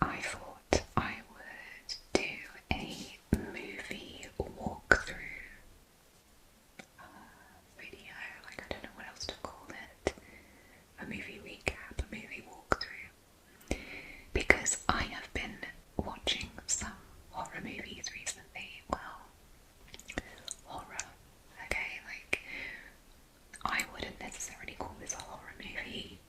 I thought I would do a movie walkthrough video, like I don't know what else to call it, a movie recap, a movie walkthrough, because I have been watching some horror movies recently. Well, horror, okay, like I wouldn't necessarily call this a horror movie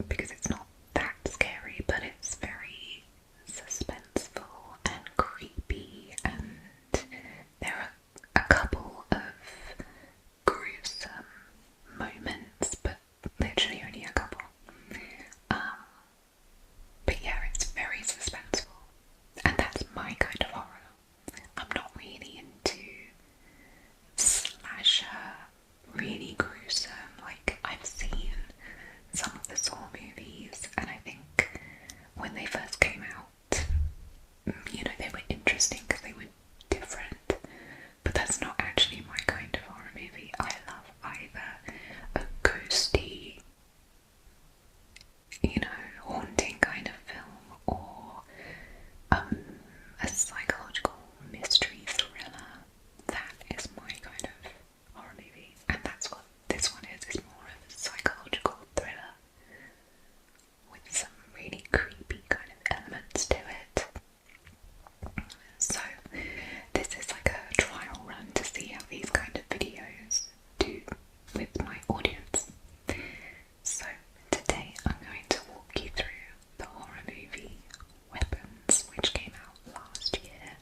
because it's not that scary, but it's very suspenseful and creepy, and there are a couple of gruesome moments, but literally only a couple. But yeah, it's very suspenseful, and that's my kind of horror. I'm not really into slasher, really gruesome. Like, I've seen some of the Saw movies, and I think when they first came out, you know, they were interesting because they were different, but that's not actually my kind of horror movie. I love either a ghosty, you know, haunting kind of film, or a psychological mystery thriller. That is my kind of horror movie, and that's what this one is. It's more of a psychological thriller with some really creepy kind of elements to it. So this is like a trial run to see how these kind of videos do with my audience. So today I'm going to walk you through the horror movie Weapons, which came out last year,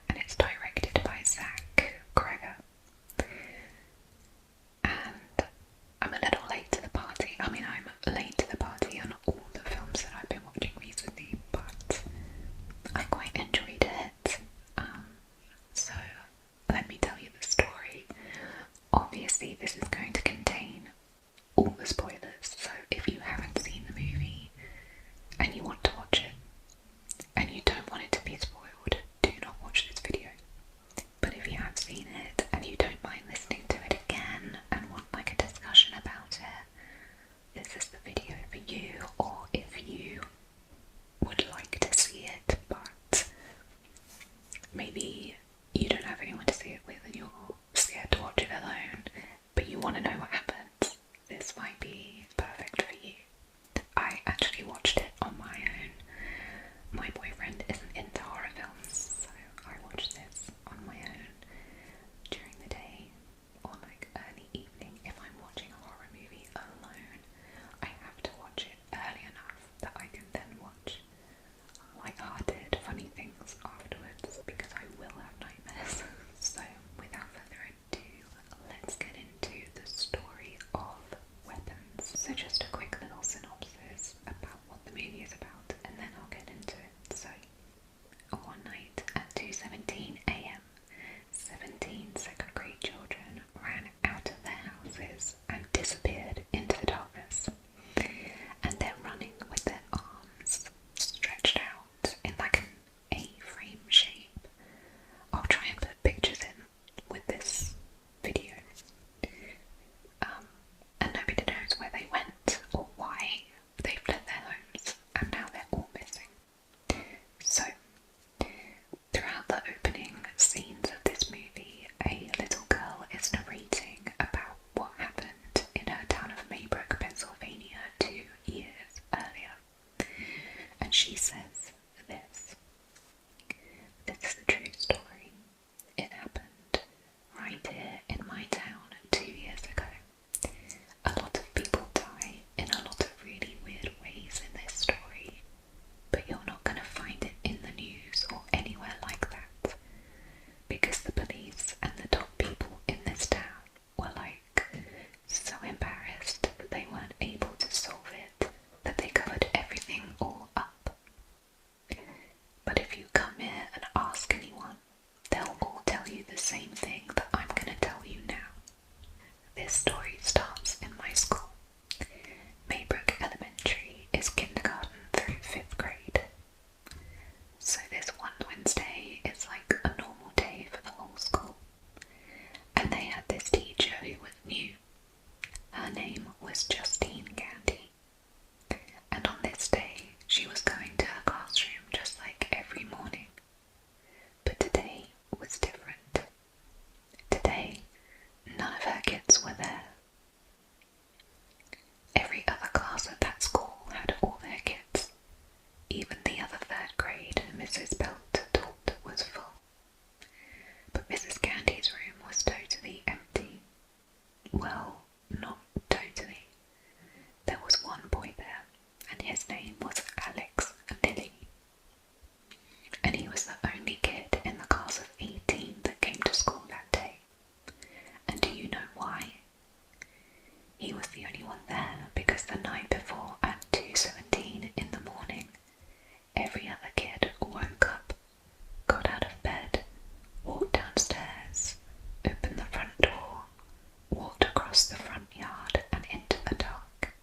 and it's directed by Zach Cregger. And I'm a little late to the party. I mean, I'm late to the party on all the films that I've been watching recently, but I quite enjoyed it. So let me tell you the story. Obviously, this is going to contain all the spoilers, so if you haven't seen the movie and you want to watch it and you don't want it to be spoiled, do not watch this video. But if you have seen it and you don't mind listening to it again and want like a discussion about it, this is the video for you. Or if you would like to see it but maybe you don't have anyone to see it with and you're scared to watch it alone, but you want to know what happens, this might be perfect for you. I actually watched it on my own even the other third grade Mrs. Belt thought was full. But Mrs. Candy's room was totally empty. Well, not totally. There was one boy there, and his name was Alex Lilly. And he was the only kid in the class of 18 that came to school that day. And do you know why? He was the only one there because the night before at 2:17 in the morning, every other kid woke up, got out of bed, walked downstairs, opened the front door, walked across the front yard and into the dark,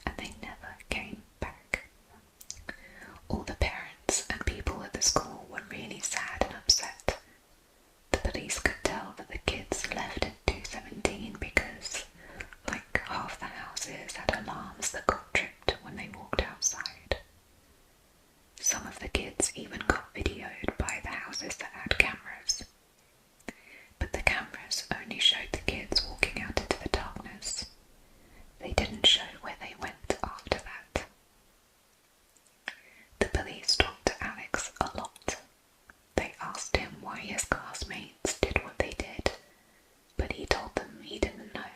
and they never came back. All the parents and people at the school were really sad and upset. The police could tell that the kids left at 2:17 because, like half the houses had alarms that got tripped when they walked outside. Some of the kids even got videoed by the houses that had cameras. But the cameras only showed the kids walking out into the darkness. They didn't show where they went after that. The police talked to Alex a lot. They asked him why his classmates did what they did, but he told them he didn't know.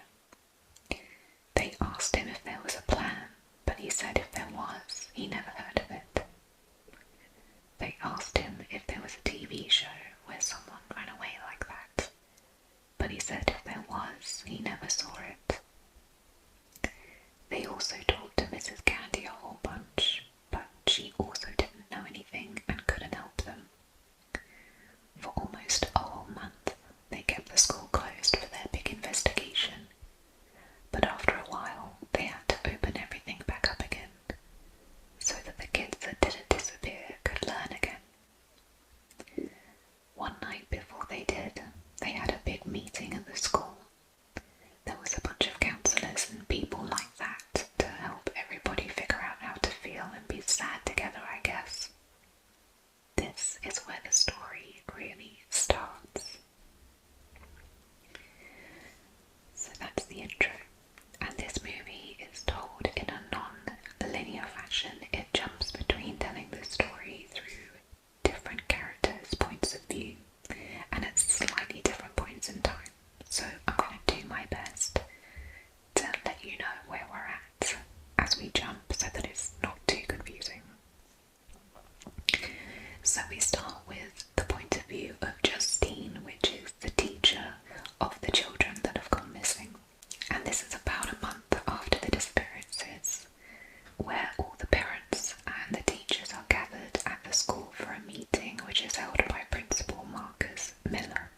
They asked him if there was a plan, but he said if there was, he never heard of it. They asked him if there was a TV show where someone ran away like that, but he said if there was, he never saw it. They also talked to Mrs. Candy a whole bunch, but she also didn't know anything and couldn't help them. For almost a whole month, they kept the school closed for their big investigation, but after a while, they had to open everything back up again, so that the kids that didn't disappear could learn again. One night before they did, they had a big meeting at the school. There was a bunch of counsellors and people like that to help everybody figure out how to feel and be sad together, I guess. This is where the story really starts. So that's the intro. And this movie is told in a non-linear fashion. It jumps between telling the story through different characters' points of view and at slightly different points in time. So I'm going to do my best to let you know where we're at as we jump so that it's not too confusing. So we start with the point of view of Justine, which is the teacher of the children that have gone missing. And this is about a month after the disappearances, where all the parents and the teachers are gathered at the school for a meeting which is held by Principal Marcus Miller.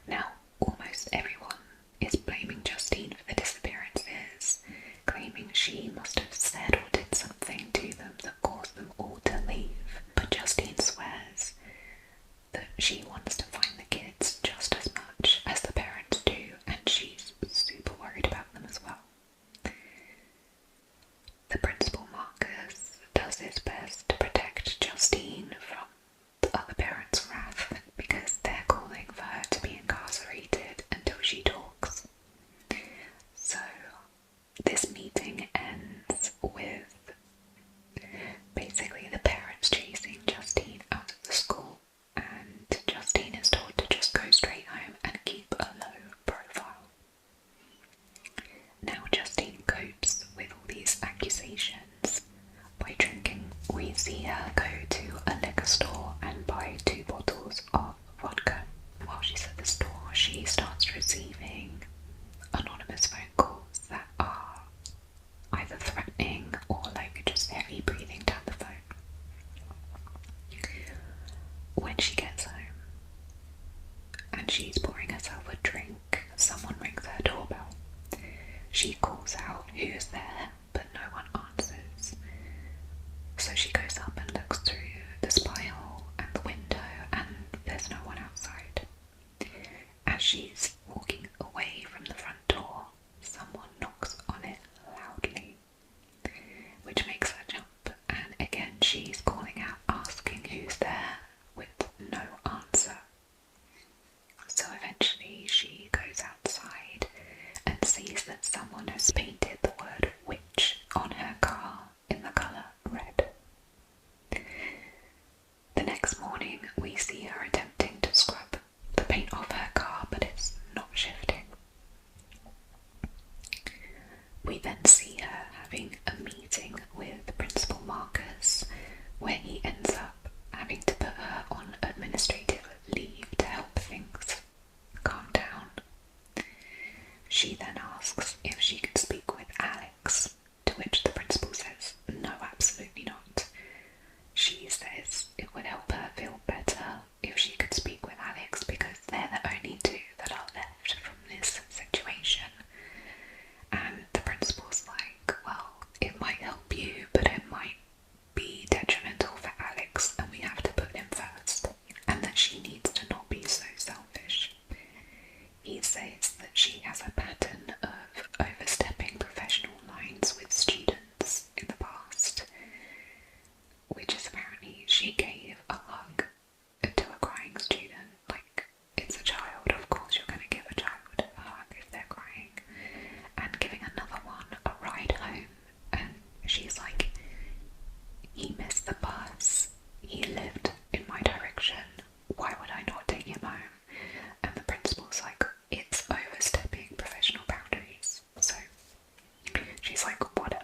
Now, almost everyone is blaming Justine for the disappearances, claiming she must have said or did something to them that caused them all to leave. But Justine swears that she wants to find the kids just as much as the parents do, and she's super worried about them as well. The Principal Marcus does his best to protect Justine from the other parents' wrath because they're calling for her to be incarcerated until she talks. So this meeting ends with basically the parents chasing Justine out of the school, and Justine is told to just go straight home and keep a low profile. Now Justine copes with all these accusations by drinking. We see her go to a liquor store and buy 2 bottles of vodka. While she's at the store, she starts receiving anonymous phone calls that are either threatening or like just heavy breathing down the phone. When she gets home and she's pouring herself a drink, someone rings her doorbell. She calls out who's there, but no one answers. So she goes up and looks through the spy hole and the window, and there's no one outside. As she's walking away from the front door, someone knocks on it loudly, which makes her jump, and again she's calling out, asking who's there, with no answer. So eventually she goes outside and sees that someone has painted the word witch on her car in the colour red. we see her attempting to scrub the paint off her car, but it's not shifting. We then see her having a meeting with Principal Marcus, where he ends up having to put her on administrative leave to help things calm down. She then asks if she can speak with Alex, to which the principal says, no, absolutely not. She says it would help her feel better if she could speak with Alex because they're the only two that are left from this situation. And the principal's like, well, it might help you, but it might be detrimental for Alex, and we have to put him first, and that she needs to not be so selfish. He says that she has a pattern of overstepping professional lines with students in the past, which is apparently she gave a hug to a crying student. Like, it's a child, of course you're going to give a child a hug if they're crying, and giving another one a ride home, and she's like, he missed the bus, he lived in my direction, why would I not take him home? And the principal's like, it's overstepping professional boundaries. So she's like, whatever.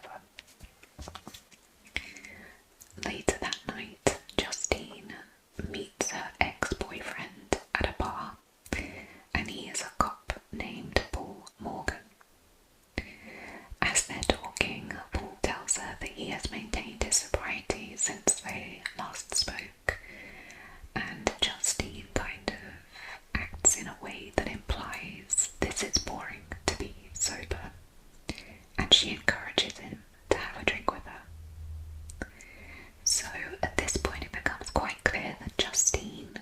Later that night, Justine meets her ex-boyfriend at a bar, and he is a cop named Paul Morgan. As they're talking, Paul tells her that he has maintained his sobriety since they last spoke, and Justine kind of acts in a way that implies this is boring to be sober, and she encourages him to have a drink with her. So at this point it becomes quite clear that Justine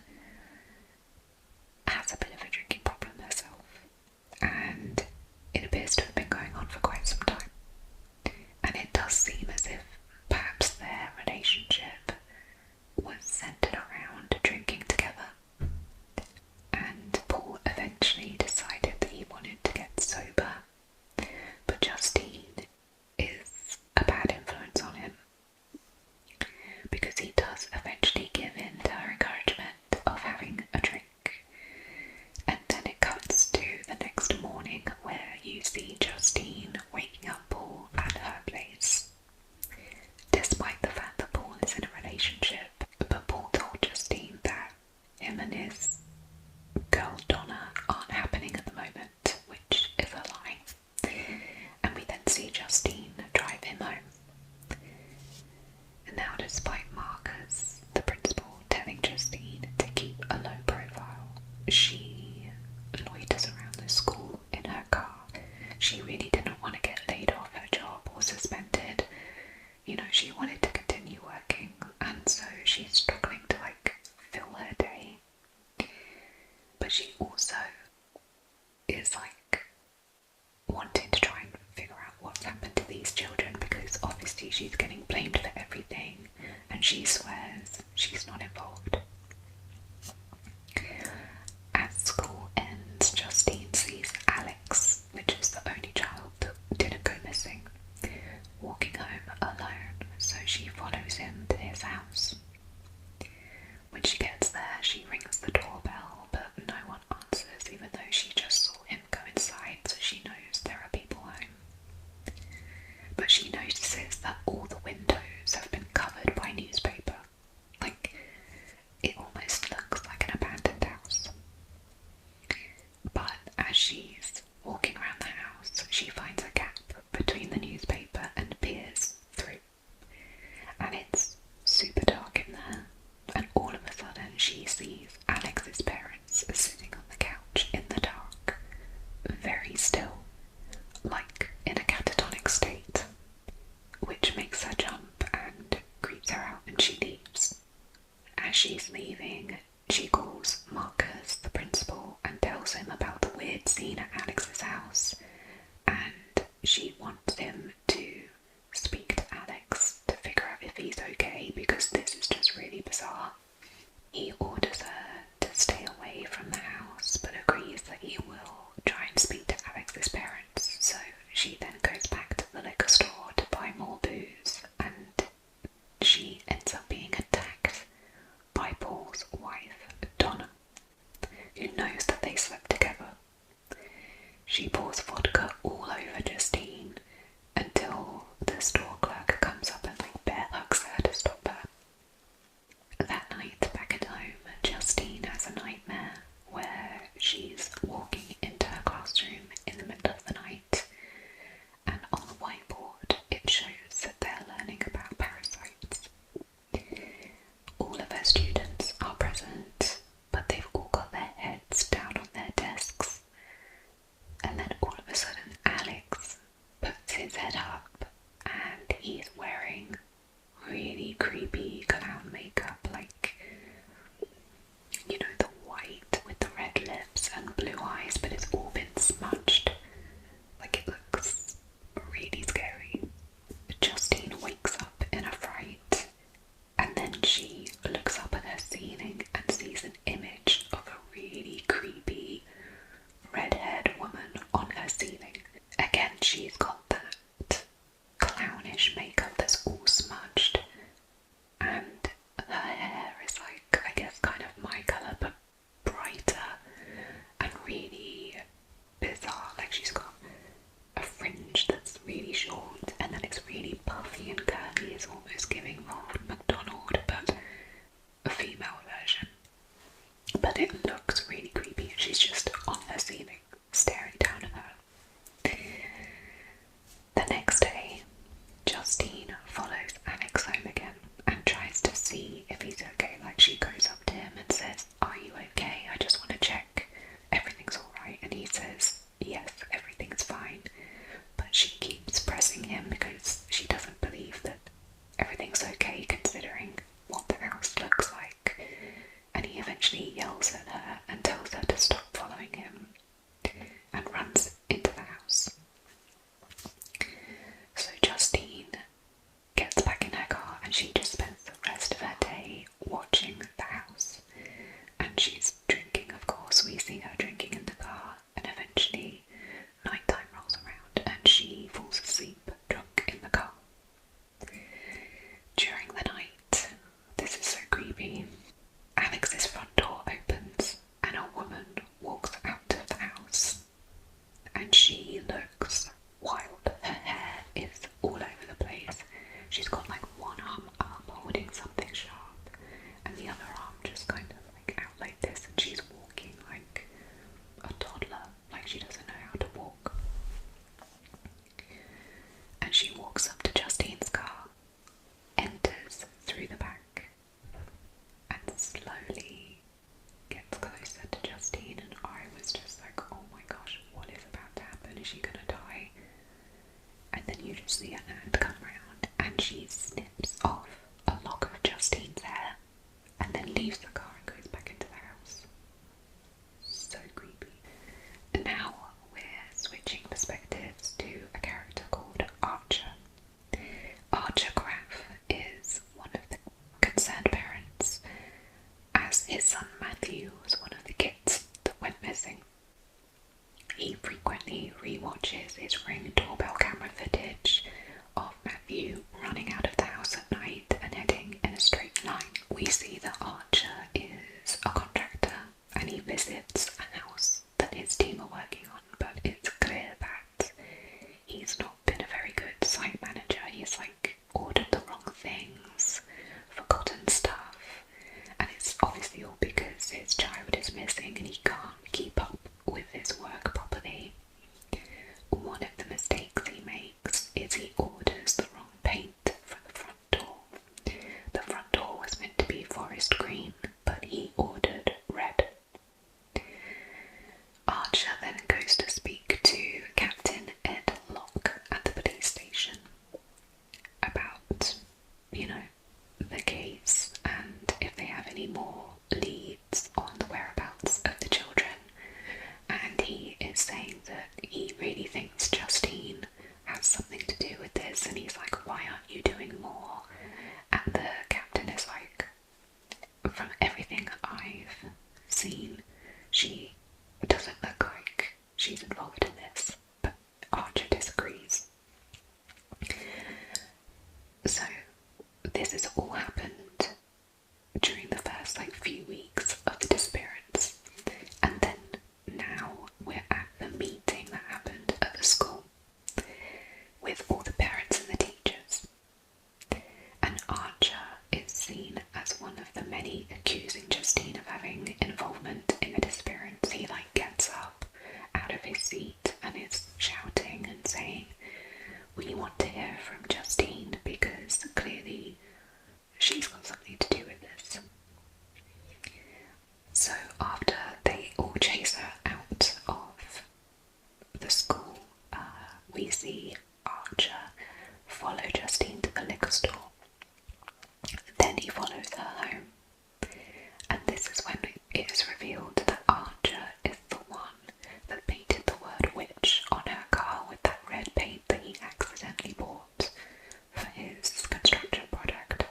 has a bit of a drinking problem herself, and it appears to have been going on for quite some time. And it does seem as if perhaps their relationship was centered around drinking together, and Paul eventually decided that he wanted to get sober, but Justine is a bad influence on him, because he does eventually give in to her encouragement of having a drink. And then it cuts to the next morning where you see Justine waking up Paul at her place. Despite the fact that Paul is in a relationship, but Paul told Justine that him and his girl Donna aren't happening at the moment, which is a lie. And we then see Justine drive him home. And now, despite Marcus, the principal, telling Justine to keep a low profile, she loiters around the school in her car. She really didn't want to get laid off her job or suspended. You know, she wanted to continue working, and so she's struggling to fill her day. But she also is wanting to try and figure out what's happened to these children, because obviously she's getting blamed for everything, and she swears she's not involved. As school ends, Justine sees Alex, which is the only child that didn't go missing, walking home alone, so she follows him to his house. When she gets there, she rings the doorbell, but no one answers, even though she just saw him go inside, so she knows there are people home. But she notices that all the windows have been covered by newspaper. It almost looks like an abandoned house. But as she's walking around the house, she finds a gap between the newspaper and peers through. And it's holding something sharp, and the other arm just kind of like out like this, and she's walking like a toddler, like she doesn't know how to walk. And she walks up to Justine's car, enters through the back, and slowly gets closer to Justine, and I was just like, oh my gosh, what is about to happen? Is she gonna die? And then you just see her hand come round, and she snips off a lock of Justine's hair, and then leaves the car and goes back into the house. So creepy. Now we're switching perspectives to a character called Archer. Archer Graff is one of the concerned parents, as his son Matthew was one of the kids that went missing. He frequently re-watches his Ring doorbell camera footage of Matthew running out of the house at night and heading in a straight line. We see that Archer is a contractor and he visits a house that his team are working on, but it's clear that he's not been a very good site manager. He's like ordered the wrong things, forgotten stuff, and it's obviously all because his child is missing and he can't keep up with his work properly. One of the mistakes he makes is he orders the wrong paint for the front door. The front door was meant to be forest green, but he ordered red. Archer then goes to speak to Captain Ed Locke at the police station about, the case and if they have any more leads on the whereabouts of the children. And he is saying that he really thinks Justine has something to do with this, and he's like, why aren't you doing more? And the captain is like, from everything I've seen, she doesn't look like she's involved in this, but Archer disagrees. So this has all happened during the first few weeks of the disappearance, and then now we're at the meeting that happened at the school with all the parents and the teachers, and Archer is seen as one of the many accusing Justine of having involvement in the disappearance. He gets up out of his seat and is shouting and saying, we want to hear from Justine because clearly she's got something to do with this. So after they all chase her out of the school, we see Archer follow Justine to the liquor store. Then he follows her home, and this is when it is revealed that Archer is the one that painted the word witch on her car with that red paint that he accidentally bought for his construction project.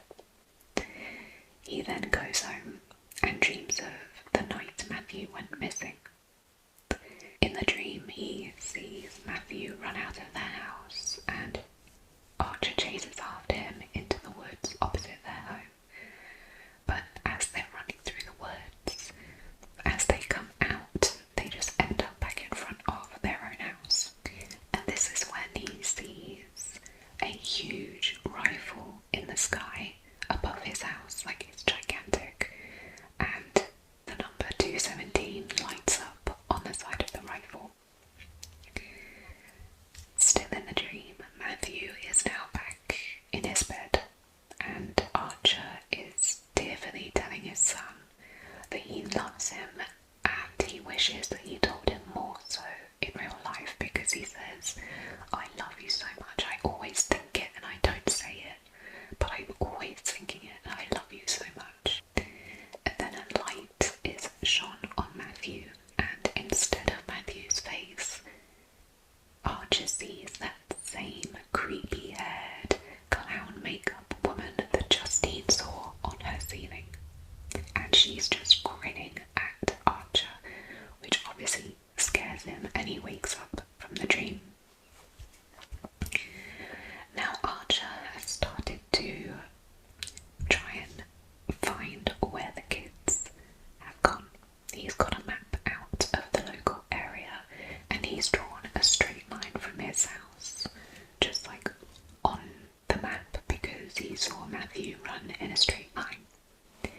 in a straight line.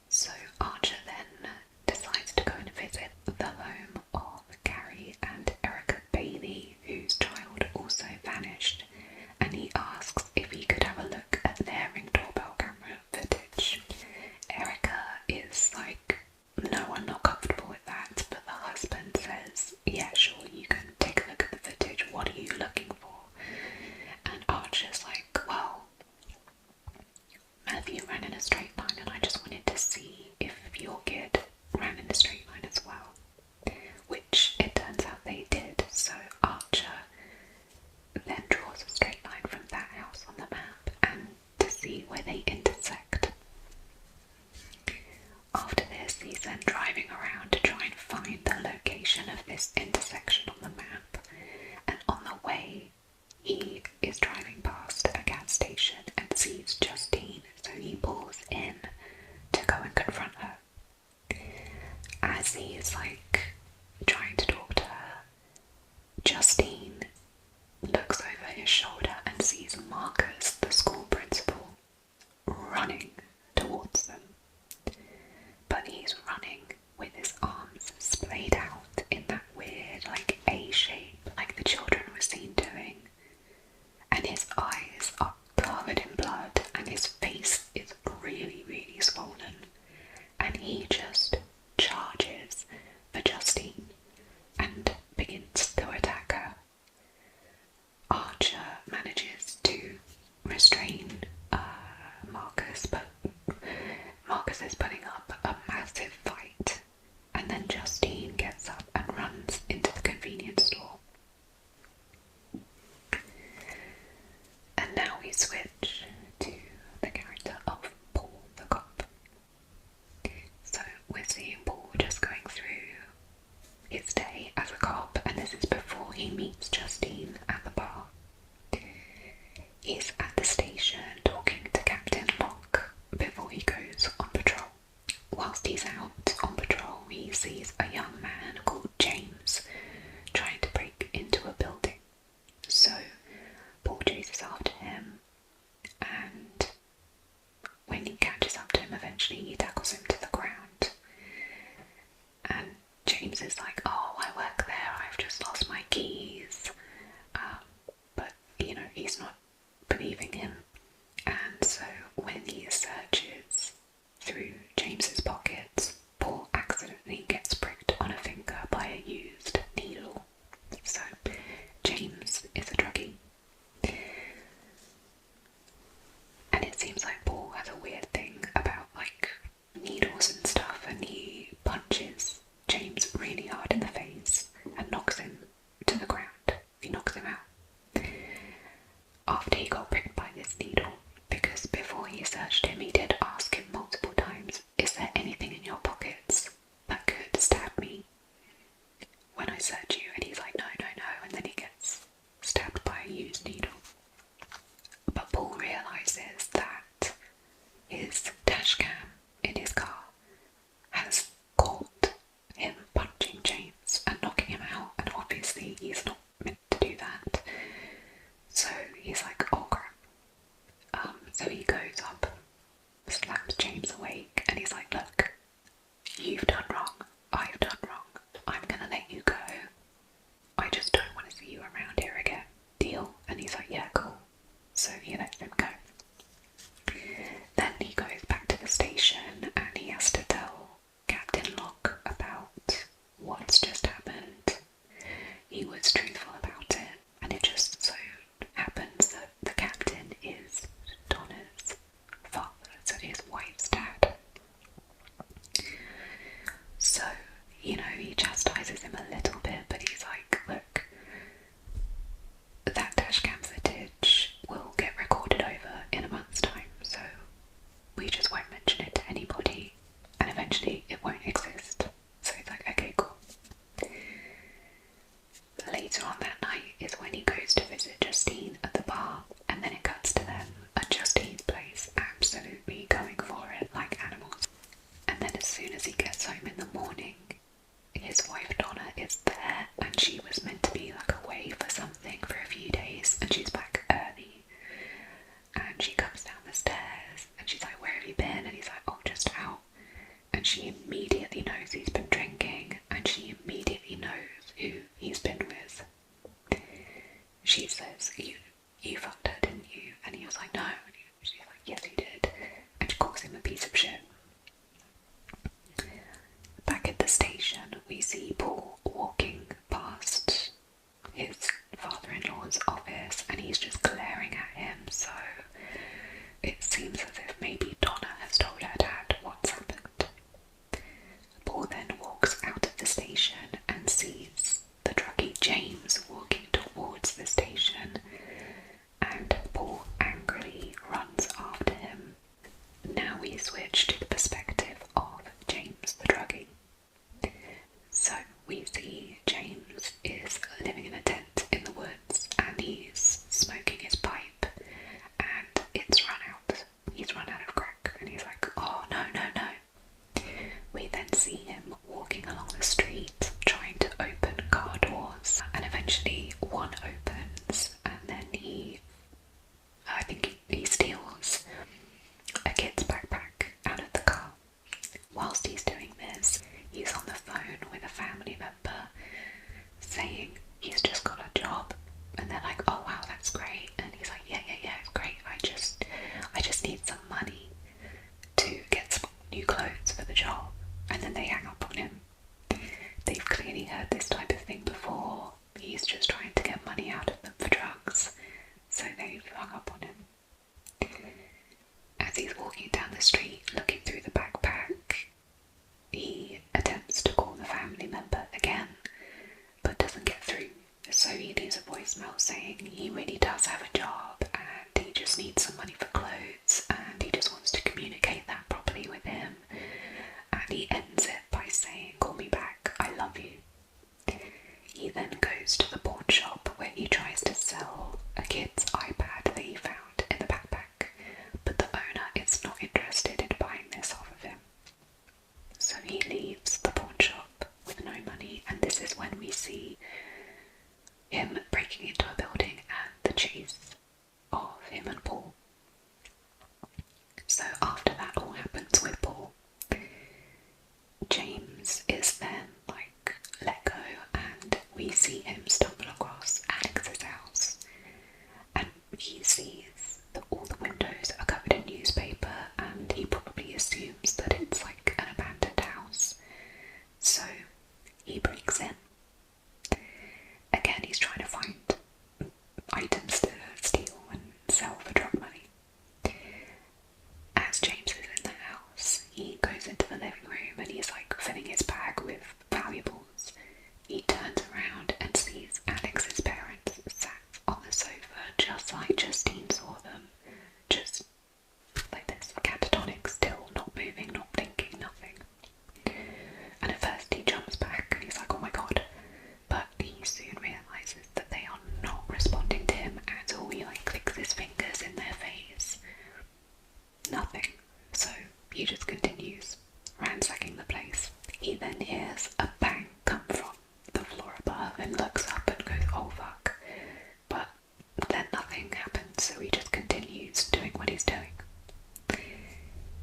So Archer then decides to go and visit the home of Gary and Erica Bailey, whose child also vanished, and he asks if he could have a look at their Ring doorbell camera footage. Erica is like, no, I'm not comfortable with that, but the husband says, yeah, sure, you can take a look at the footage, what are you looking for? And Archer's like, well, Matthew ran in a straight line and I just wanted to see if your kid ran in a straight line as well. Which it turns out they did, so Archer then draws a straight line from that house on the map and to see where they intersect. After this, he's then driving around to try and find the location of this intersection on the map, and on the way he is driving past a gas station and sees Justine, so he pulls in to go and confront her. As he is like trying to talk to her, Justine looks over his shoulder and sees Marcus, the school principal, running towards them. But he's running with his arms splayed out in that weird like A shape like the children were seen doing, and his eyes are covered in blood and his face is really, really swollen, and he just charges for Justine and begins to attack her. Archer manages to restrain Marcus, but Marcus is putting up a massive fight, and then Justine gets up and runs into the convenience store. And now we switch to the character of Paul the cop. So we're seeing Paul just going through his day as a cop, and this is before he meets Justine at the bar. He's at the station talking to Captain Locke before he goes on patrol. Whilst he's out on patrol, he sees a young man called James trying to break into a building. So Paul chases after him, and when he catches up to him, eventually he tackles him to the ground. And James is like, oh, I work there, I've just lost my keys. But, he's not believing him. And so when he searches through James's pockets, Paul accidentally gets pricked on a finger by a used needle. So James is a druggie. And it seems like Paul has a weird thing about like needles and stuff, and he punches James really hard in the face and knocks him to the ground. He knocks him out. After he got pricked by this needle, because before he searched him, he did ask him multiple times, is there anything in your pockets that could stab me when I search you? And he's like, no, no, no, and then he gets stabbed by a used needle. But Paul realises that his dash cam in his car has caught him punching James and knocking him out, and obviously he's not meant to do that. So he's like, oh crap. So he goes up, slaps James awake, and he's like, look, you've done wrong, I've done wrong, I'm gonna let you go. I just don't want to see you around here again. Deal? And he's like, yeah, cool. So he lets him go. Then he goes back to the station and he has to tell Captain Locke about what's just happened. He was truthful about it, and it just so happens that the captain is Donna's father, so his wife's dad. walking down the street, looking through the backpack. He attempts to call the family member again, but doesn't get through. So he leaves a voicemail saying he really does have a job and he just needs some money for clothes and he just wants to communicate that properly with him. And he ends it by saying, "Call me back, I love you." He then goes to the pawn shop where he tries to sell a kid's iPad that he found in the backpack, but the owner is not interested in buying this off of him. So he leaves the pawn shop with no money, and this is when we see him breaking into a building and the chase of him and Paul. So after that all happens with Paul, James is then like let go, and we see him stumble across Alex's house, and he sees that all the windows are covered in newspaper, and he probably assumes that it's like an abandoned house. So he breaks in. Again, he's trying to find items to steal and sell for drug money. As James is in the house, he goes into the living room and he's like filling his bag with valuables. He turns around and sees Alex's parents sat on the sofa just like Justine saw them, just like this, catatonic, still, not moving, not blinking, nothing. And at first he jumps back and he's like, "Oh my god," but he soon realises that they are not responding to him at all. He like clicks his fingers in their face. Nothing. So he just continues ransacking the place. He then hears a bang come from the floor above and looks up and goes, "Oh fuck." But then nothing happens, so he just continues doing what he's doing.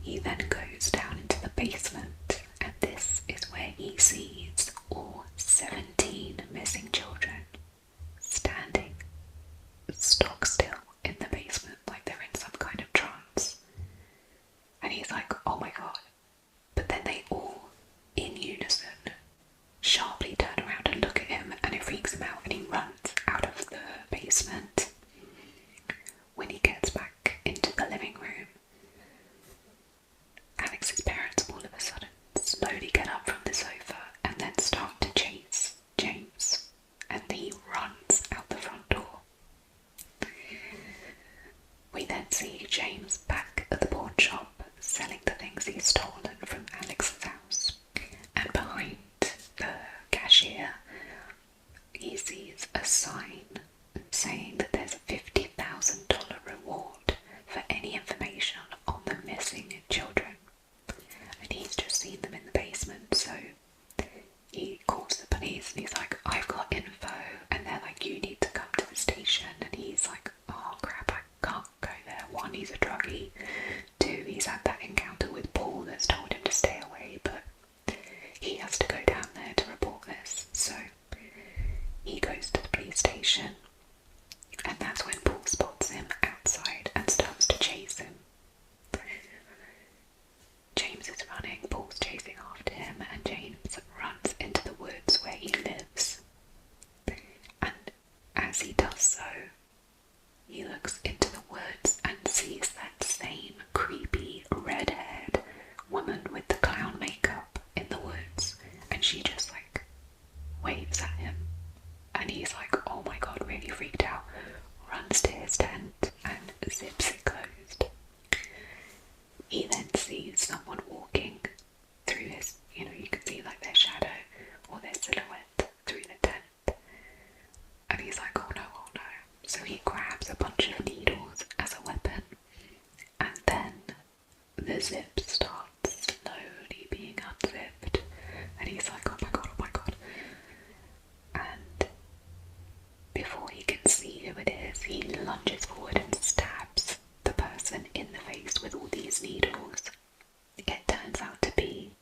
He then goes down into the basement, and this is where he sees all 17 missing children standing stock still in the basement like they're in some kind of trance. And he's like, "Oh my god." But then they all, in unison, sharply turn around and look at him, and it freaks him out and he runs out of the basement. When he gets back into the living room, Alex's parents all of a sudden slowly get up from the sofa and then start to chase James, and he runs out the front door. We then see James back at the pawn shop selling the things he's stolen from Alex's house, and behind the cashier he sees a sign saying that there's a $50,000 reward for any information on the missing children, and he's just seen them in the basement. So he calls the police and he's like, "I've got info," and they're like, "You need to come to the station," and he's like, "Oh crap, I can't go there. One, he's a druggie. Two, he's had that encounter with Paul that's told him to stay away, but he has to go down there to report this." So he goes to the police station, and that's when Paul spots him outside and starts to chase him. James is running, Paul's chasing after him, and James runs into the woods where he lives. And as he does so, he looks into the woods and sees that same creepy red-haired woman with the clown makeup in the woods, and she just like waves at him, and he's like, "Oh my god," really freaked out, runs to his tent and zips it closed. He then sees someone walking through his, you can see like their shadow or their silhouette through the tent, and he's like, "Oh no, oh no." So he grabs a bunch of needles as a weapon, and then the zip starts slowly being unzipped, and he's like, "Oh my god, oh my god." And before he can see who it is, he lunges forward and stabs the person in the face with all these needles. It turns out to be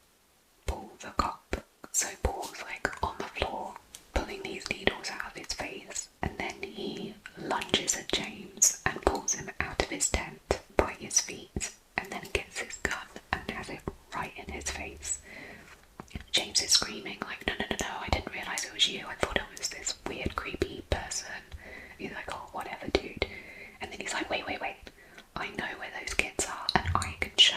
Paul the cop. So Paul's like on the floor pulling these needles out of his face, and then he lunges at James and pulls him out of his tent by his feet, and then gets his gun and has it right in his face. James is screaming like, "No, no, no, no, I didn't realise it was you. I thought it was this weird creepy person." He's like, "Oh, whatever, dude." And then he's like, wait, "I know where those kids are, and I can show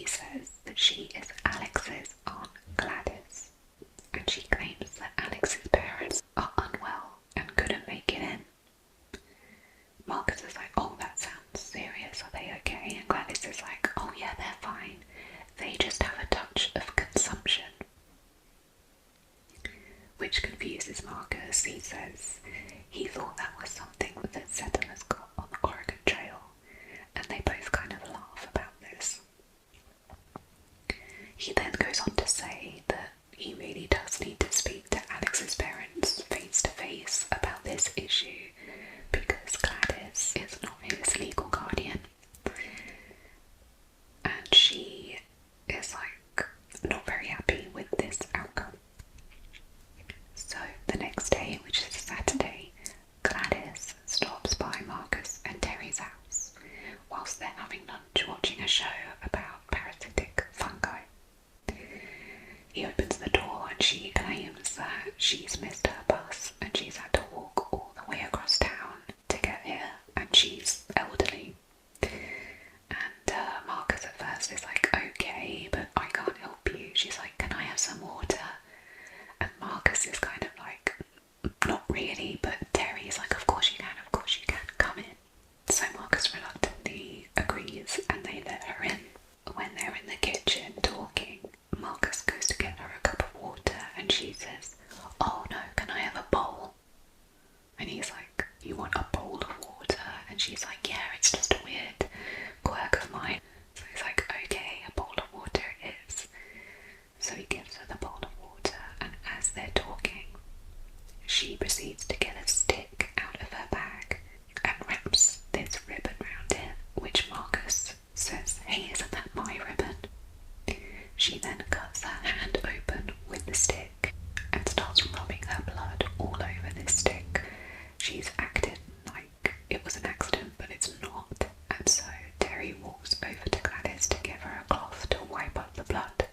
says that she is Alex's Aunt Gladys, and she claims that Alex's parents are unwell and couldn't make it in. Marcus is like, oh, that sounds serious, are they okay? And Gladys is like, oh yeah, they're fine. They just have a touch of consumption. Which confuses Marcus. He says he thought that was something that settlers got on the Oregon Trail, and they both kind of laugh about this. He then goes on to say that he really does need to speak to Alex's parents face to face about this issue because Gladys is not his legal guardian, and she is like not very happy with this outcome. So the next day, which is Saturday, Gladys stops by Marcus and Terry's house whilst they're having lunch watching a show about parasitic fungi. He opens the door and she claims that she's missed her bus and she's had to walk all the way across town to get here, and she's elderly. And Marcus at first is like, okay, but I can't help you. She's like, can I have some water? And Marcus is kind of like, not really, but Terry's like, of course you can, come in. So Marcus reluctantly agrees and they let her in. When they're in the kitchen talking, Marcus goes to get her a cup of water and she says, oh no, can I have a bowl? And he's like, you want a bowl of water? And she's like, yeah, it's just a weird quirk of mine. So he's like, okay, a bowl of water it is. So he gives her the bowl of water, and as they're talking, she proceeds to get a stick out of her bag and wraps this ribbon round it, which Marcus says, hey, isn't that my ribbon? She then cuts her hand open with the stick and starts rubbing her blood all over this stick. She's acted like it was an accident, but it's not, and so Terry walks over to Gladys to give her a cloth to wipe up the blood,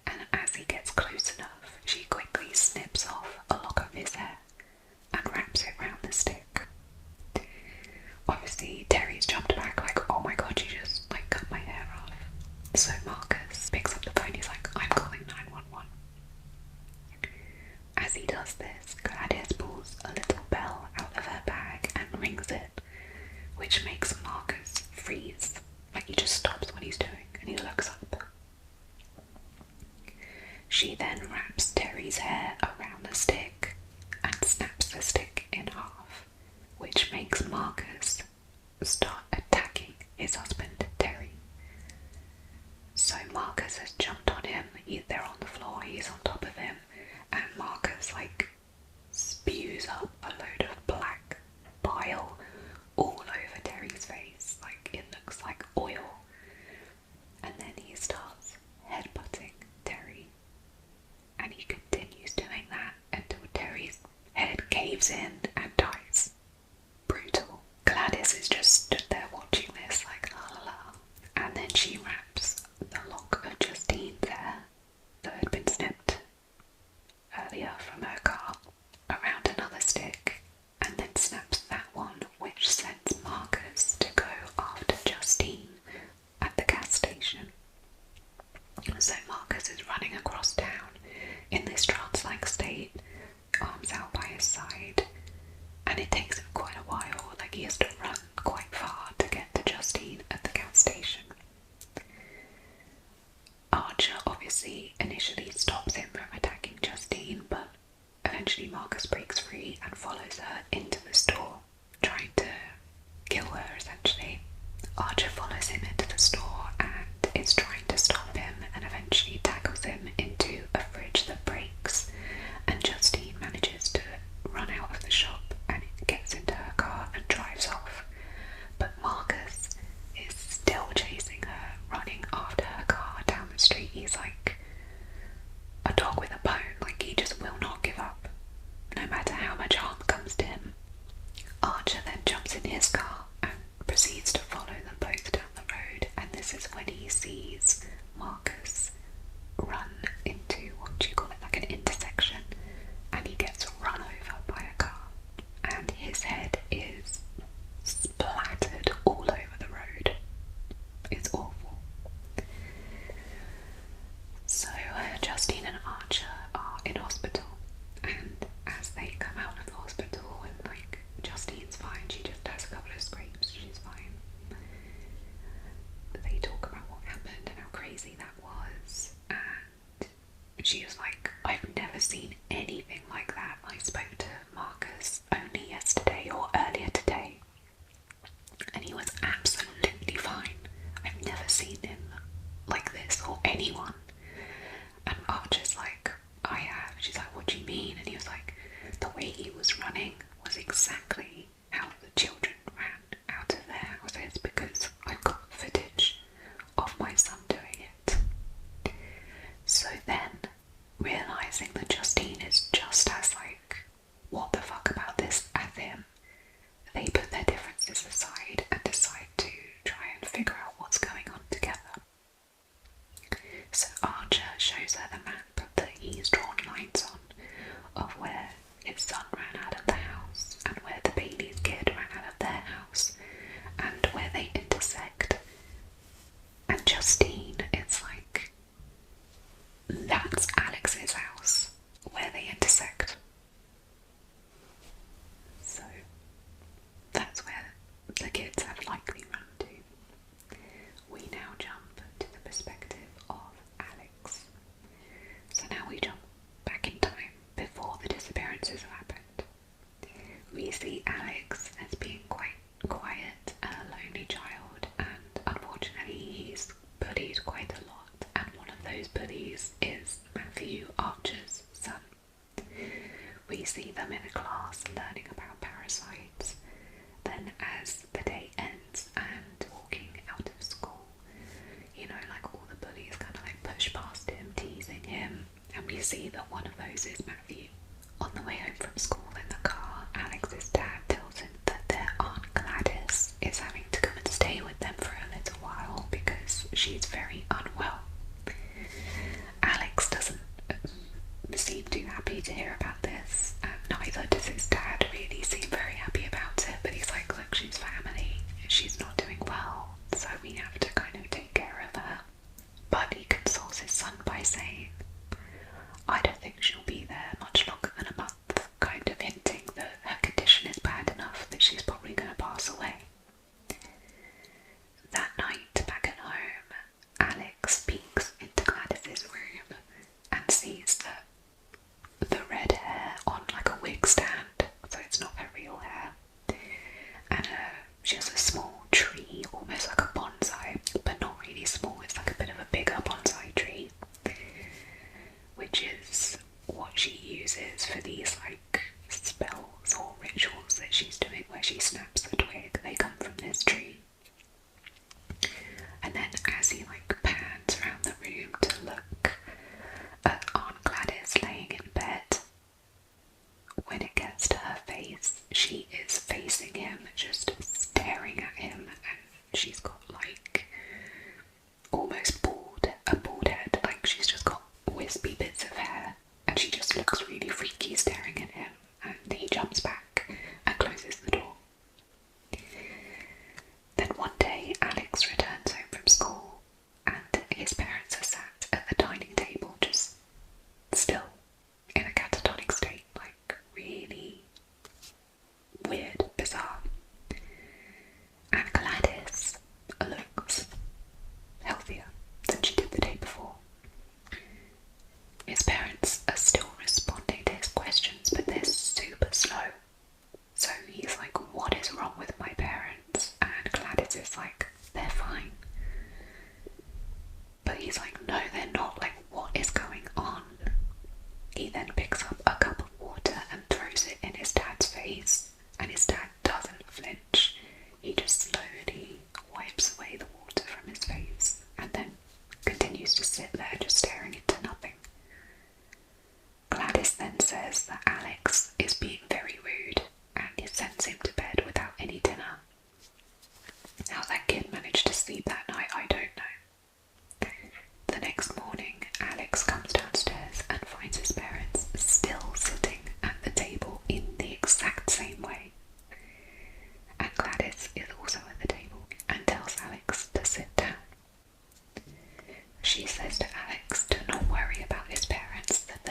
and as he gets close enough, she quickly snips off a lock of his hair and wraps it round the stick. Obviously, Terry's jumped back like, oh my god, she just like cut my hair off. So Marcus picks up the phone, he's like, I'm calling 911. As he does this, Gladys pulls a little bell out of her bag and rings it, which makes Marcus freeze. Like he just stops what he's doing and he looks up. She then wraps Terry's hair around the stick and snaps the stick in half, which makes Marcus start attacking his husband, Terry. So Marcus has jumped on him, they're on the floor, he's on top of him, and Marcus like spews up a load of black bile all over Terry's face, like it looks like oil. And then he starts headbutting Terry, and he continues doing that until Terry's head caves in and dies. Brutal. Gladys is just stood there watching this like la la la, and then she wraps the lock of Justine's hair that had been snipped earlier from her car around another stick, and then snaps that one, which sends Marcus to go after Justine at the gas station. So Marcus is running across town in this trance-like state, arms out by his side, and it takes him quite a while, like he has to run quite far to get to Justine at the gas station. Archer obviously initially stops him from attacking Justine, but eventually Marcus breaks free and follows her into the store, trying to kill her essentially. Archer follows him into the store and is trying to stop him and eventually tackles him into a fridge that breaks, and Justine manages to run out of the shop and gets into her car and drives off. But Marcus is still chasing her, running after her car down the street. He's like a dog with a bone, like he just will not give up, no matter how much harm comes to him. Archer then jumps in his car and proceeds to follow them both down the road, and this Archer are in hospital, and as they come out of the hospital and like Justine's fine, she just has a couple of scrapes, she's fine. They talk about what happened and how crazy that was, and she was like, I've never seen anything like that. I spoke to Marcus only yesterday or earlier today, and he was absolutely fine. I've never seen him like this, or anyone. And Archer's like, I have. She's like, what do you mean? And he was like, the way he was running was exactly how the children ran out of their houses, because I've got footage of my son doing it. So then, realising that Justine is just as like, what the fuck about this as him, they put their differences aside and decide to try and figure out what's going on together. So Archer shows her the map that he's drawn lines on of where his son ran out of the house and where the Bailey's kid ran out of their house and where they intersect. And Justine is like, that's Alex's house where they intersect. So that's where the kids have likely run to. We now jump to the perspective of Alex. So now we jump back in time before the disappearances have happened. We see Alex as being quite quiet and a lonely child, and unfortunately he's bullied quite a lot, and one of those bullies is Matthew Archer's son. We see them in a class learning about parasites. Then as the day ends and walking out of school, you know, like all the bullies kind of like push past him, teasing him, and we see that one of those is Matthew. On the way home from school in the car, Alex's dad tells him that their Aunt Gladys is having to come and stay with them for a little while because she's very unwell. Alex doesn't seem too happy to hear about this, and neither does his dad really seem very happy about it, but he's like, look, she's family, she's not doing well, so we have to kind of take care of her. But he consoles his son by saying, I don't think she'll be there much longer than a month, kind of hinting that her condition is bad enough that she's probably going to pass away. That night, back at home, Alex peeks into Gladys's room and sees that the red hair on like a wig stand, so it's not her real hair, and she has a small tree, almost like a bonsai, but not really small, it's like a bit of a bigger bonsai tree, which is what she uses for these like spells or rituals that she's doing where she snaps the twig. They come from this tree. And then as he like pans around the room to look at Aunt Gladys laying in bed, when it gets to her face, she is facing him, just staring at him, and she's got like almost a bald head, like she's just got wispy bits of hair, and she just looks really freaky staring at him, and he jumps back and closes the door. Then one day Alex returns home from school and his parents are sat at the dining table just still in a catatonic state, like really weird, bizarre. And Gladys looks healthier than she did the day before. His parents are still responding to his questions, but they're super slow. So he's like, what is wrong with my parents? And Gladys is like, they're fine. But he's like, no, they're not. Like, what is going on? He then picks up a cup of water and throws it in his dad's face, and his dad doesn't flinch. He just slowly wipes away the water from his face and then continues to sit there just staring into nothing. Gladys then says that Alex is being very rude and he sends him to bed without any dinner. How that kid managed to sleep that night, I don't know. The next morning, Alex comes downstairs and finds his parents still sitting at the table in the exact same way. And Gladys is also at the table and tells Alex to sit down. She says to Alex to not worry about his parents, that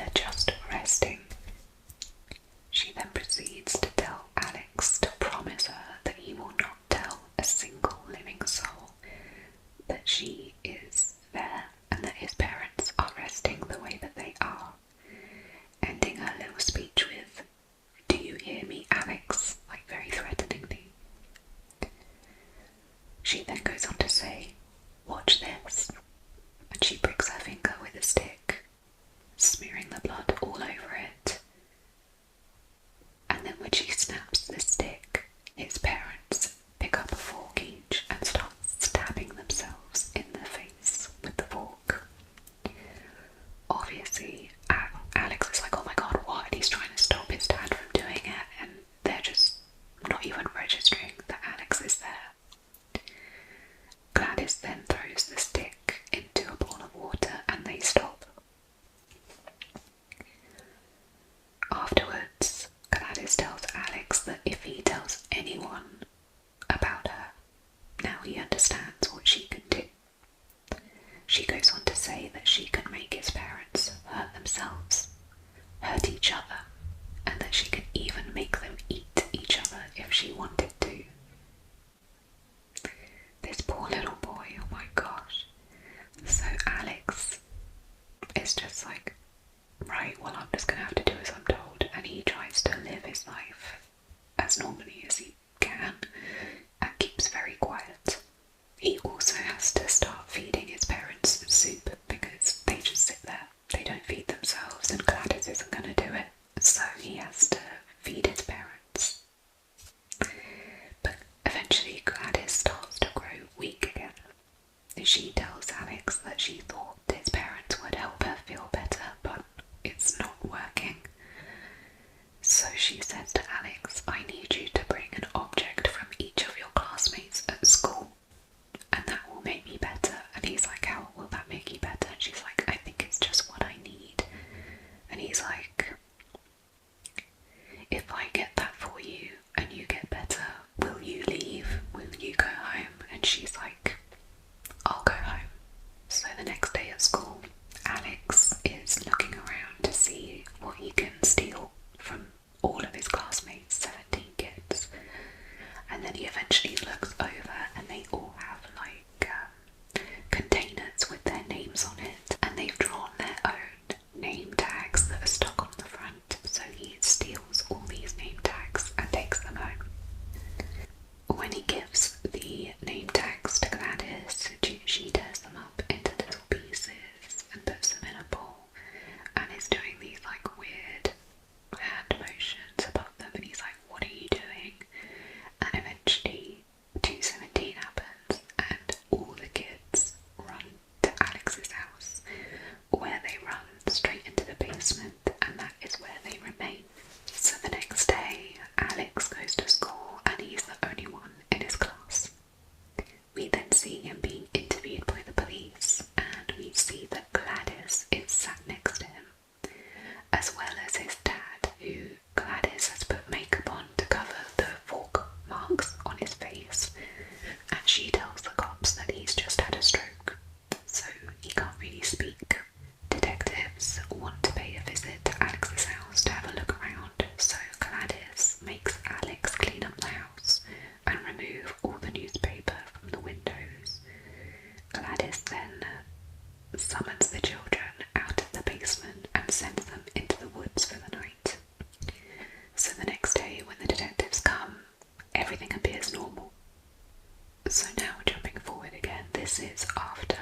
She goes on to say that she can make his parents hurt themselves, hurt each other, and that she could even make them eat each other if she wanted to. This poor little boy, oh my gosh. So Alex is just like, right, well, I'm just gonna have to do as I'm told, and he tries to live his life as normally as he can and keeps very quiet. He also has to start feeding his parents soup because they just sit there. They don't feed themselves, and Gladys isn't going to do it. So he has to feed his parents. But eventually Gladys starts to grow weak again. She tells Alex that she thought his parents would help her feel better, but it's not working. So she says to Alex, I need you to bring an object from each of your classmates at school, and that will make me better. And he's like, how will that make you better? And she's like, I think it's just what I need. And he's like, if I get that for you and you get better, will you leave? Will you go home? And she's like, I'll go home. So the next day at school, Alex is looking around to see what he can steal from all of his classmates, 17 kids. And then he eventually looks over and they all have like containers with their names on it, and they've drawn their own name tags that are stuck on the front. So he steals all these name tags and takes them home. When he gives the name tags to Gladys, she tears them up into little pieces and puts them in a bowl, and is doing these like weird hand motions above them, and he's like, what are you doing? And eventually 217 happens, and all the kids run to Alex's house, where they run straight into the basement, and that is where they remain. So the next day, Alex goes to school, and he's the only one in his class. We then see him being interviewed by the police, and we see that Gladys is sat next to him, as well as his dad, who Gladys has put makeup on to cover the fork marks on his face, and she tells the cops that he's just had a stroke, so he can't really speak. Detectives want to pay a visit to Alex's house to have a look around, so Gladys makes Alex clean up the house and remove all the newspaper from the windows. Gladys then summons the children out of the basement and sends them into the woods for the night. So the next day, when the detectives come, everything appears normal. So now we're jumping forward again. This is after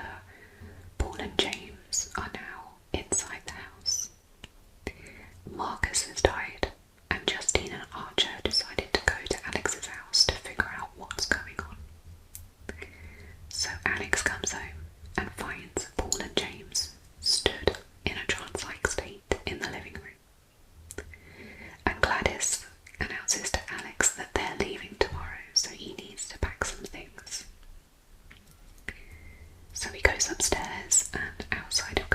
Paul and James are now inside the house. Marcus has died, and Justine and Archer decided to go to Alex's house to figure out what's going on. So Alex comes home and finds Paul and James stood in a trance-like state in the living room. And Gladys announces to Alex that they're leaving tomorrow, so he needs to pack some things. So he goes upstairs, and outside of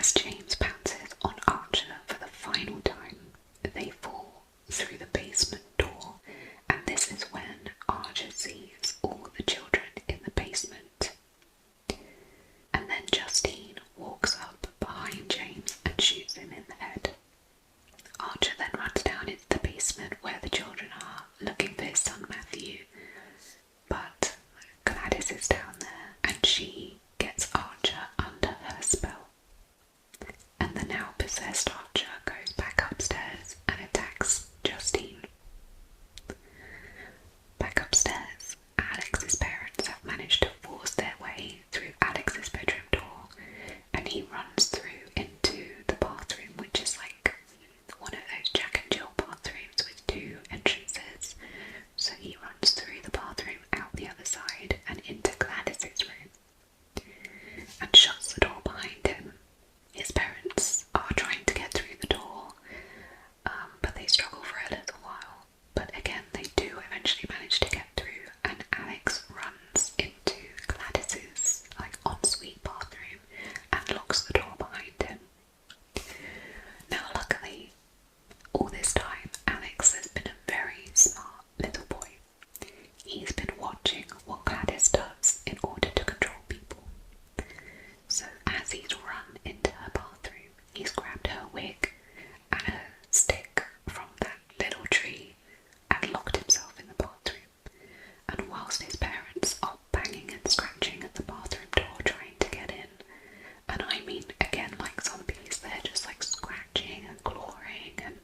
as James pounces on Archer for the final time, they fall through the basement door, and this is when Archer sees all the children in the basement. And then Justine walks up behind James and shoots him in the head. Archer then runs down into the basement where the children are, looking for his son Matthew, but Gladys is down there and she gets Archer under her spell. And the now possessed Archer goes back upstairs and attacks Justine. Back upstairs, Alex's parents have managed to force their way through Alex's bedroom door, and he runs through into the bathroom, which is like one of those Jack and Jill bathrooms with two entrances. So he runs through the bathroom out the other side and into Gladys's room and shuts the door behind him. His parents are trying to get through the door, but they struggle for a little while. But again, they do eventually manage to get through, and Alex runs into Gladys's ensuite bathroom and locks the door behind him. Now, luckily, all this time, Alex has been a very smart little boy. He's been watching what Gladys does in order to control people. So as he's run into her bathroom, he's grabbed her wig and a stick from that little tree and locked himself in the bathroom. And whilst his parents are banging and scratching at the bathroom door trying to get in, and I mean again like zombies, they're just scratching and clawing and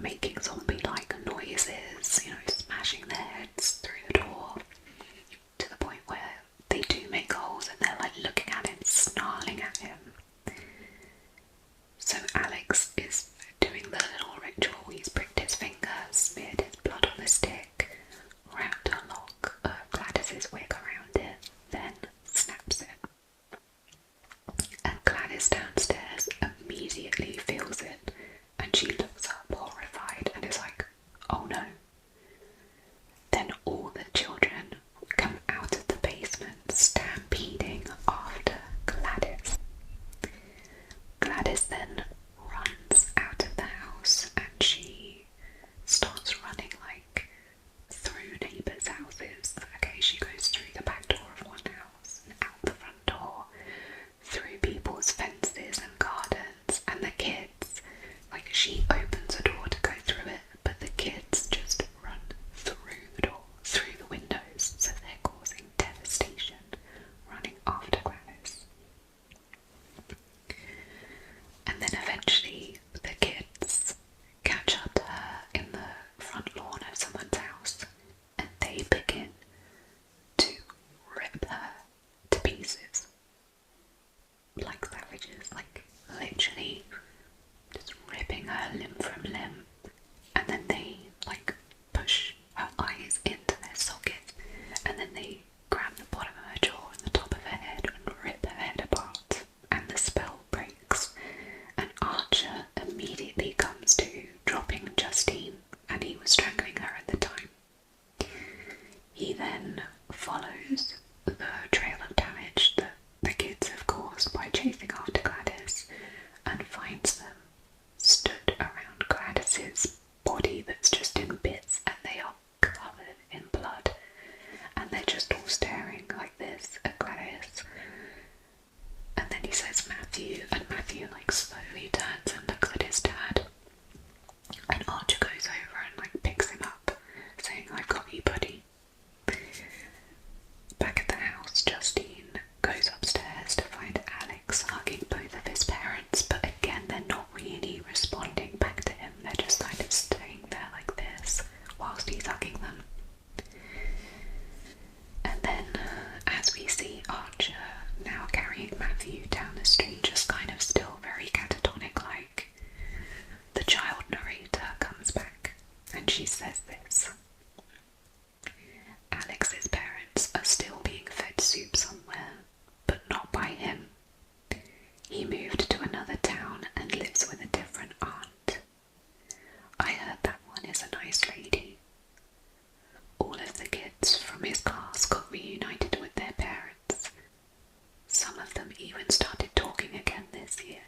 making zombie-like noises, smashing their heads through the door, to the point where they do make holes and they're looking at him, snarling at him. So Alex is doing the little ritual. He's pricked his finger, smeared his blood on the stick, wrapped a lock of Gladys's wig around it, then snaps it. And Gladys downstairs immediately feels it, and she looks up horrified and is like, oh no. Then all the children come out of the basement stampeding after Gladys. Gladys then runs out of the house and she starts running through neighbours' houses. Okay, she goes through the back door of one house and out the front door, through people's fences and gardens, and the kids, she opens a door to go through it, but the kids just run through the door, through the windows, so they're causing devastation, running after Gladys. And then eventually the kids catch up to her in the front lawn of someone's house, and they begin to rip her to pieces. Like savages, literally just ripping her limb from limb, and then they push her eyes into their sockets, and then they grab the bottom of her jaw and the top of her head and rip her head apart, and the spell breaks, and Archer immediately comes to, dropping Justine, and he was strangling her at the time. He then follows the trail of damage that the kids have caused by chasing after Gladys, and finds them stood around Gladys's body that's just in bits, and they are covered in blood, and they're just all staring like this at Gladys. And then he says Matthew, and Matthew slowly turns and looks at his dad, and Archer goes over and picks him up, saying, "I got you, buddy." Back at the house, Justine goes upstairs to find Alex hugging both of his parents, but again they're not really responding back to him, they're just staying there like this whilst he's hugging them. And then as we see Archer now carrying Matthew down the street, just still very catatonic the child narrator comes back and she says this: Alex's parents are still being fed soup somewhere, but not by him. He moved to another town and lives with a different aunt. I heard that one is a nice lady. All of the kids from his class got reunited with their parents. Some of them even started talking again this year.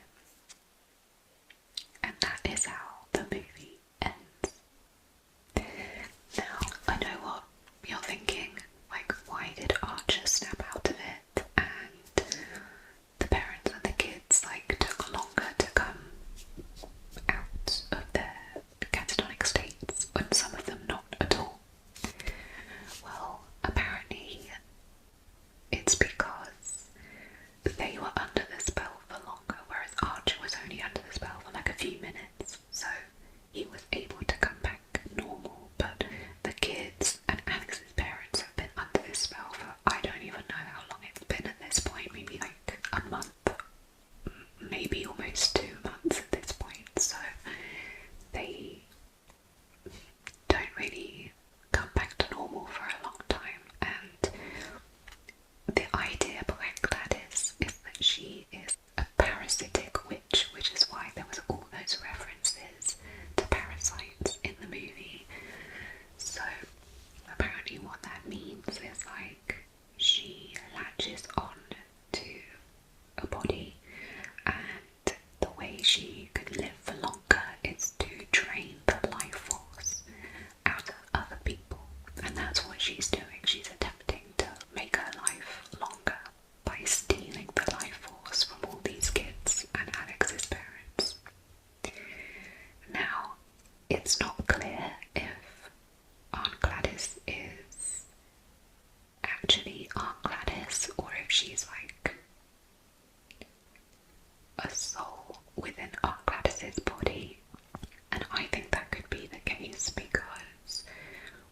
within Aunt Gladys's body, and I think that could be the case because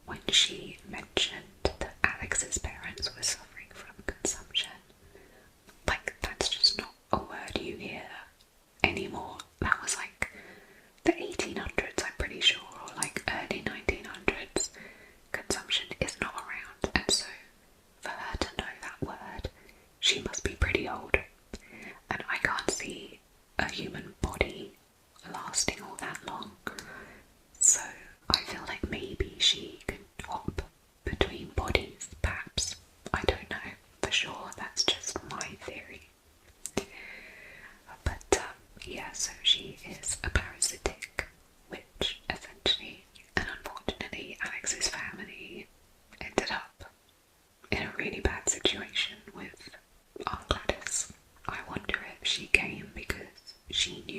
when she mentioned that Alex's parents were suffering from consumption, like, that's just not a word you hear anymore. That was like the 1800s, I'm pretty sure, or like early 1900s. Consumption is not around, and so for her to know that word, she must be pretty old. And I can't see a human body lasting all that long. So I feel like maybe she could hop between bodies, perhaps. I don't know for sure, that's just my theory. But yeah, so she is a parasitic witch, essentially. And unfortunately, Alex's family ended up in a really bad situation with Aunt Gladys. I wonder if she came because she knew